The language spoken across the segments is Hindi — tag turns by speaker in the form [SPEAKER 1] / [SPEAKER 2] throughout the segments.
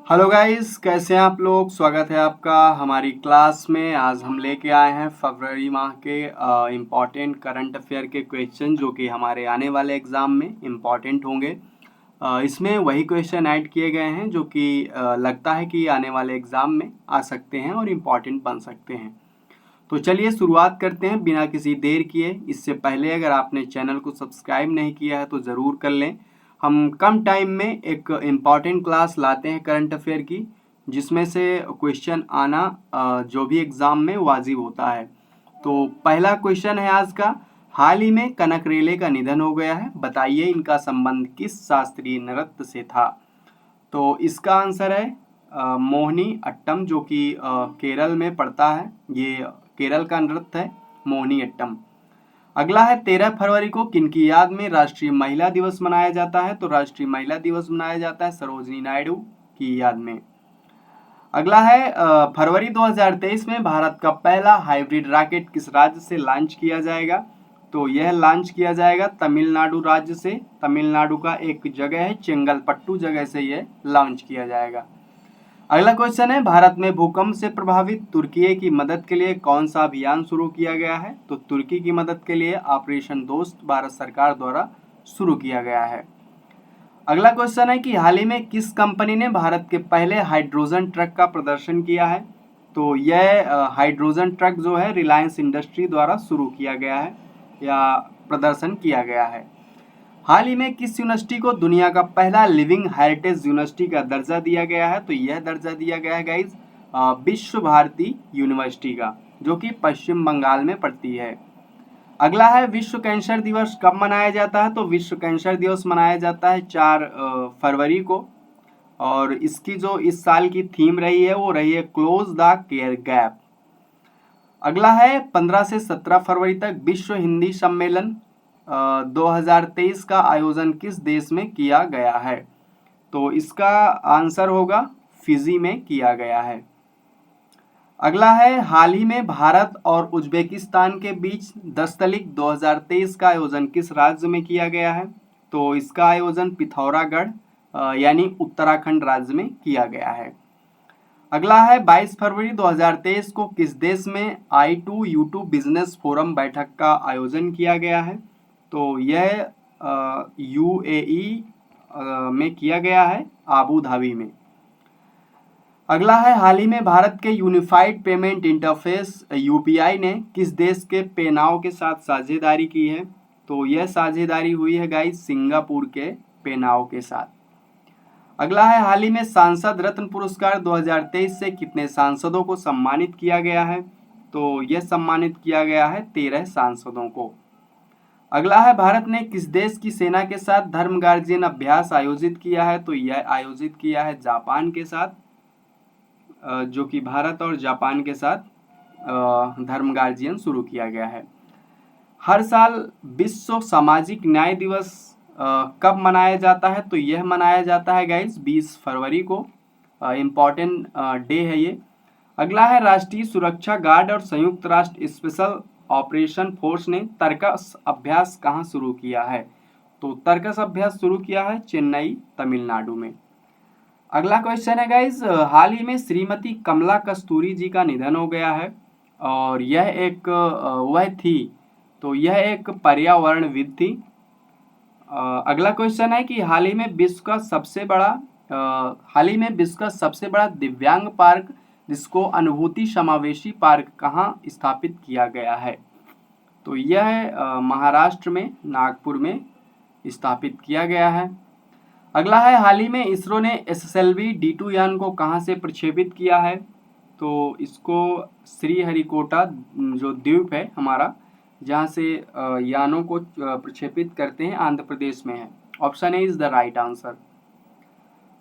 [SPEAKER 1] हेलो गाइस, कैसे हैं आप लोग। स्वागत है आपका हमारी क्लास में। आज हम लेके आए हैं फरवरी माह के इम्पॉर्टेंट करंट अफेयर के क्वेश्चन जो कि हमारे आने वाले एग्ज़ाम में इम्पॉर्टेंट होंगे। इसमें वही क्वेश्चन ऐड किए गए हैं जो कि लगता है कि आने वाले एग्ज़ाम में आ सकते हैं और इम्पॉर्टेंट बन सकते हैं। तो चलिए शुरुआत करते हैं बिना किसी देर किए। इससे पहले अगर आपने चैनल को सब्सक्राइब नहीं किया है तो ज़रूर कर लें। हम कम टाइम में एक इम्पॉर्टेंट क्लास लाते हैं करंट अफेयर की, जिसमें से क्वेश्चन आना जो भी एग्ज़ाम में वाजिब होता है। तो पहला क्वेश्चन है आज का, हाल ही में कनकरेले का निधन हो गया है, बताइए इनका संबंध किस शास्त्रीय नृत्य से था। तो इसका आंसर है मोहिनी अट्टम, जो कि केरल में पड़ता है। ये केरल का नृत्य है मोहिनी अट्टम। अगला है 13 फरवरी को किनकी याद में राष्ट्रीय महिला दिवस मनाया जाता है। तो राष्ट्रीय महिला दिवस मनाया जाता है सरोजिनी नायडू की याद में। अगला है फरवरी 2023 में भारत का पहला हाइब्रिड रॉकेट किस राज्य से लॉन्च किया जाएगा। तो यह लॉन्च किया जाएगा तमिलनाडु राज्य से। तमिलनाडु का एक जगह है चेंगलपट्टू जगह से यह लॉन्च किया जाएगा। अगला क्वेश्चन है, भारत में भूकंप से प्रभावित तुर्की की मदद के लिए कौन सा अभियान शुरू किया गया है। तो तुर्की की मदद के लिए ऑपरेशन दोस्त भारत सरकार द्वारा शुरू किया गया है। अगला क्वेश्चन है कि हाल ही में किस कंपनी ने भारत के पहले हाइड्रोजन ट्रक का प्रदर्शन किया है। तो यह हाइड्रोजन ट्रक जो है रिलायंस इंडस्ट्री द्वारा शुरू किया गया है या प्रदर्शन किया गया है। हाल ही में किस यूनिवर्सिटी को दुनिया का पहला लिविंग हेरिटेज यूनिवर्सिटी का दर्जा दिया गया है। तो यह दर्जा दिया गया है गाइज विश्व भारती यूनिवर्सिटी का, जो कि पश्चिम बंगाल में पड़ती है। अगला है विश्व कैंसर दिवस कब मनाया जाता है। तो विश्व कैंसर दिवस मनाया जाता है 4 फरवरी को, और इसकी जो इस साल की थीम रही है वो रही है क्लोज द केयर गैप। अगला है 15 से 17 फरवरी तक विश्व हिंदी सम्मेलन 2023 का आयोजन किस देश में किया गया है। तो इसका आंसर होगा फिजी में किया गया है। अगला है हाल ही में भारत और उज्बेकिस्तान के बीच दस्तलिक 2023 का आयोजन किस राज्य में किया गया है। तो इसका आयोजन पिथौरागढ़ यानी उत्तराखंड राज्य में किया गया है। अगला है 22 फरवरी 2023 को किस देश में I2U2 बिजनेस फोरम बैठक का आयोजन किया गया है। तो यह UAE में किया गया है, आबू धाबी में। अगला है हाल ही में भारत के यूनिफाइड पेमेंट इंटरफेस UPI ने किस देश के पेनाव के साथ साझेदारी की है। तो यह साझेदारी हुई है गाइस सिंगापुर के पेनाव के साथ। अगला है हाल ही में सांसद रत्न पुरस्कार 2023 से कितने सांसदों को सम्मानित किया गया है। तो यह सम्मानित किया गया है 13 सांसदों को। अगला है भारत ने किस देश की सेना के साथ धर्म गार्जियन अभ्यास आयोजित किया है। तो यह आयोजित किया है जापान के साथ, जो कि भारत और जापान के साथ धर्म गार्जियन शुरू किया गया है। हर साल विश्व सामाजिक न्याय दिवस कब मनाया जाता है। तो यह मनाया जाता है गाइस 20 फरवरी को, इम्पॉर्टेंट डे है ये। अगला है राष्ट्रीय सुरक्षा गार्ड और संयुक्त राष्ट्र स्पेशल ऑपरेशन फोर्स ने तर्कस अभ्यास कहाँ शुरू किया है। तो तर्कस अभ्यास शुरू किया है चेन्नई तमिलनाडु में। अगला क्वेश्चन है गाइज, हाल ही में श्रीमती कमला कस्तूरी जी का निधन हो गया है, और यह एक वह थी, तो यह एक पर्यावरणविद थी। अगला क्वेश्चन है कि हाल ही में विश्व का सबसे बड़ा दिव्यांग पार्क जिसको अनुभूति समावेशी पार्क कहाँ स्थापित किया गया है। तो यह महाराष्ट्र में नागपुर में स्थापित किया गया है। अगला है हाल ही में इसरो ने SSLV D2 यान को कहाँ से प्रक्षेपित किया है। तो इसको श्रीहरिकोटा जो द्वीप है हमारा, जहाँ से यानों को प्रक्षेपित करते हैं, आंध्र प्रदेश में है। Option A is the right answer.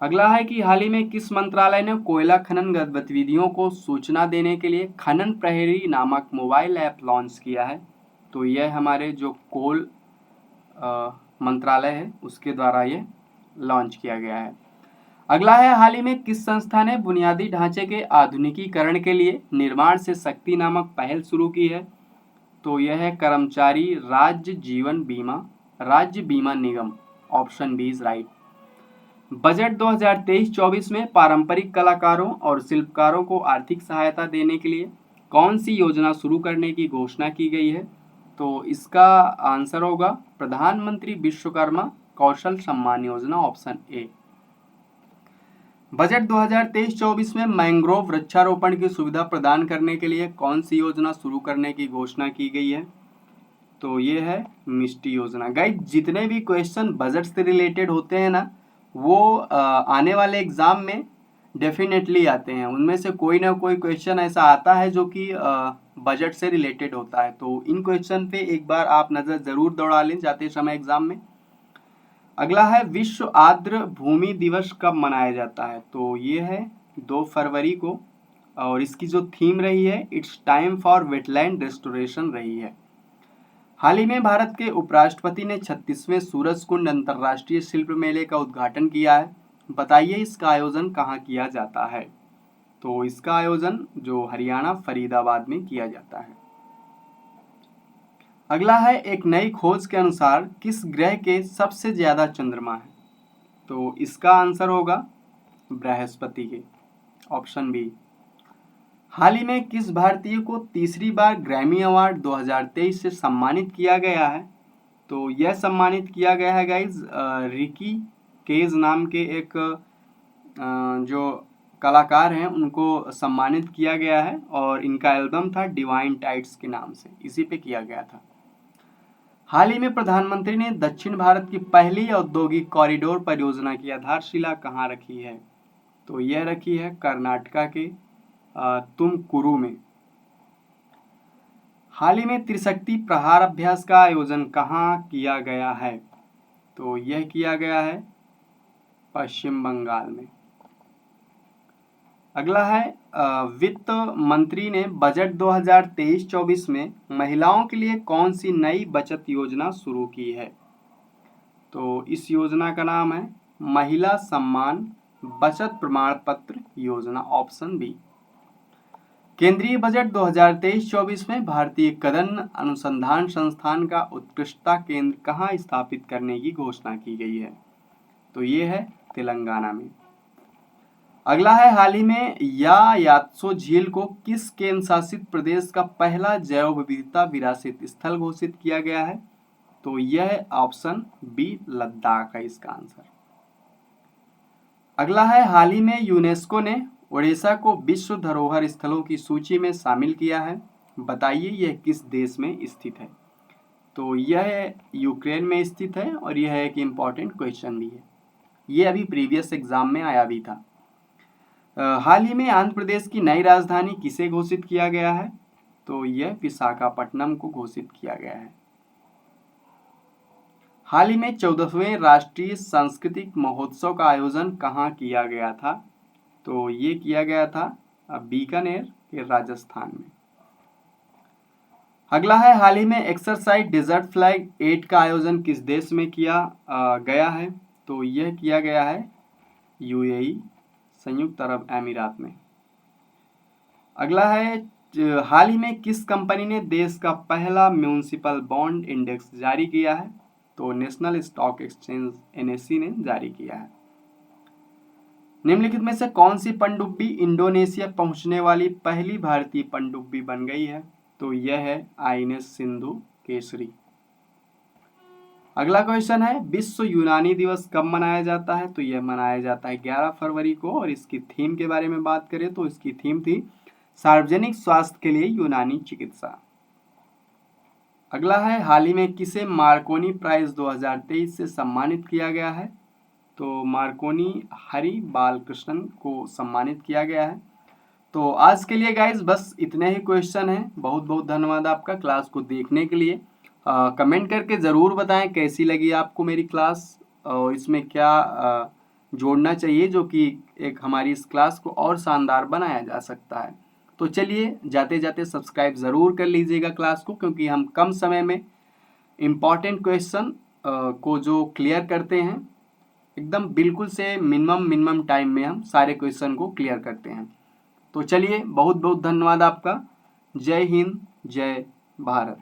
[SPEAKER 1] अगला है कि हाल ही में किस मंत्रालय ने कोयला खनन गतिविधियों को सूचना देने के लिए खनन प्रहरी नामक मोबाइल ऐप लॉन्च किया है। तो यह हमारे जो कोल मंत्रालय है उसके द्वारा ये लॉन्च किया गया है। अगला है हाल ही में किस संस्था ने बुनियादी ढांचे के आधुनिकीकरण के लिए निर्माण से शक्ति नामक पहल शुरू की है। तो यह है कर्मचारी राज्य बीमा निगम। Option B is right. Budget 2023-24 में पारंपरिक कलाकारों और शिल्पकारों को आर्थिक सहायता देने के लिए कौन सी योजना शुरू करने की घोषणा की गई है? तो इसका आंसर होगा प्रधानमंत्री विश्वकर्मा कौशल Samman Yojana, option A. Budget 2023-24 में मैंग्रोव वृक्षारोपण की सुविधा प्रदान करने के लिए कौन सी योजना शुरू करने की घोषणा की गई है? तो ये है मिष्टी योजना। गाइस, जितने भी क्वेश्चन बजट से रिलेटेड होते हैं ना, वो आने वाले एग्जाम में डेफिनेटली आते हैं। उनमें से कोई ना कोई क्वेश्चन ऐसा आता है जो कि बजट से रिलेटेड होता है। तो इन क्वेश्चन पे एक बार आप नज़र ज़रूर दौड़ा लें जाते समय एग्जाम में। अगला है विश्व आर्द्र भूमि दिवस कब मनाया जाता है? तो ये है 2 फरवरी को, और इसकी जो थीम रही है it's time for wetland restoration रही है। हाल ही में भारत के उपराष्ट्रपति ने 36वें सूरजकुंड अंतर्राष्ट्रीय शिल्प मेले का उद्घाटन किया है। बताइए इसका आयोजन कहाँ किया जाता है? तो इसका आयोजन जो हरियाणा फरीदाबाद में किया जाता है। अगला है एक नई खोज के अनुसार किस ग्रह के सबसे ज्यादा चंद्रमा है? तो इसका आंसर होगा बृहस्पति के, ऑप्शन बी। हाल ही में किस भारतीय को तीसरी बार ग्रैमी अवार्ड 2023 से सम्मानित किया गया है? तो यह सम्मानित किया गया है गाइज रिकी केज नाम के एक जो कलाकार हैं उनको सम्मानित किया गया है, और इनका एल्बम था डिवाइन टाइड्स के नाम से, इसी पे किया गया था। हाल ही में प्रधानमंत्री ने दक्षिण भारत की पहली औद्योगिक कॉरिडोर परियोजना की आधारशिला कहाँ रखी है? तो यह रखी है कर्नाटका के तुमकुरु में। हाल ही में त्रिशक्ति प्रहार अभ्यास का आयोजन कहाँ किया गया है? तो यह किया गया है पश्चिम बंगाल में। अगला है वित्त मंत्री ने बजट 2023-24 में महिलाओं के लिए कौन सी नई बचत योजना शुरू की है? तो इस योजना का नाम है महिला सम्मान बचत प्रमाण पत्र योजना, ऑप्शन बी। केंद्रीय बजट 2023-24 में भारतीय कदन अनुसंधान संस्थान का उत्कृष्टता केंद्र कहाँ स्थापित करने की घोषणा की गई है? तो ये है तेलंगाना में। अगला है हाल ही में यात्सो झील को किस केंद्र शासित प्रदेश का पहला जैव विविधता विरासत स्थल घोषित किया गया है? तो यह ऑप्शन बी लद्दाख है इसका आंसर। अगला है हाल ही में यूनेस्को ने ओडिशा को विश्व धरोहर स्थलों की सूची में शामिल किया है। बताइए यह किस देश में स्थित है? तो यह यूक्रेन में स्थित है, और यह एक इम्पॉर्टेंट क्वेश्चन भी है, ये अभी प्रीवियस एग्जाम में आया भी था। हाल ही में आंध्र प्रदेश की नई राजधानी किसे घोषित किया गया है? तो यह विशाखापट्टनम को घोषित किया गया है। हाल ही में 14वें राष्ट्रीय सांस्कृतिक महोत्सव का आयोजन कहाँ किया गया था? तो ये किया गया था बीकानेर के राजस्थान में। अगला है हाल ही में एक्सरसाइज डेजर्ट फ्लैग 8 का आयोजन किस देश में किया गया है? तो यह किया गया है यूएई, संयुक्त अरब अमीरात में। अगला है हाल ही में किस कंपनी ने देश का पहला म्यूनिसिपल बॉन्ड इंडेक्स जारी किया है? तो नेशनल स्टॉक एक्सचेंज एनएसई ने जारी किया है। निम्नलिखित में से कौन सी पनडुब्बी इंडोनेशिया पहुंचने वाली पहली भारतीय पनडुब्बी बन गई है? तो यह है आईएनएस सिंधु केसरी। अगला क्वेश्चन है विश्व यूनानी दिवस कब मनाया जाता है? तो यह मनाया जाता है 11 फरवरी को, और इसकी थीम के बारे में बात करें तो इसकी थीम थी सार्वजनिक स्वास्थ्य के लिए यूनानी चिकित्सा। अगला है हाल ही में किसे मार्कोनी प्राइज 2023 से सम्मानित किया गया है? तो मार्कोनी हरि बालकृष्णन को सम्मानित किया गया है। तो आज के लिए गाइज बस इतने ही क्वेश्चन हैं। बहुत बहुत धन्यवाद आपका क्लास को देखने के लिए। कमेंट करके ज़रूर बताएं कैसी लगी आपको मेरी क्लास, और इसमें क्या जोड़ना चाहिए जो कि एक हमारी इस क्लास को और शानदार बनाया जा सकता है। तो चलिए जाते जाते सब्सक्राइब ज़रूर कर लीजिएगा क्लास को, क्योंकि हम कम समय में इम्पॉर्टेंट क्वेश्चन को जो क्लियर करते हैं एकदम बिल्कुल से मिनिमम टाइम में हम सारे क्वेश्चन को क्लियर करते हैं। तो चलिए बहुत बहुत धन्यवाद आपका। जय हिंद, जय भारत।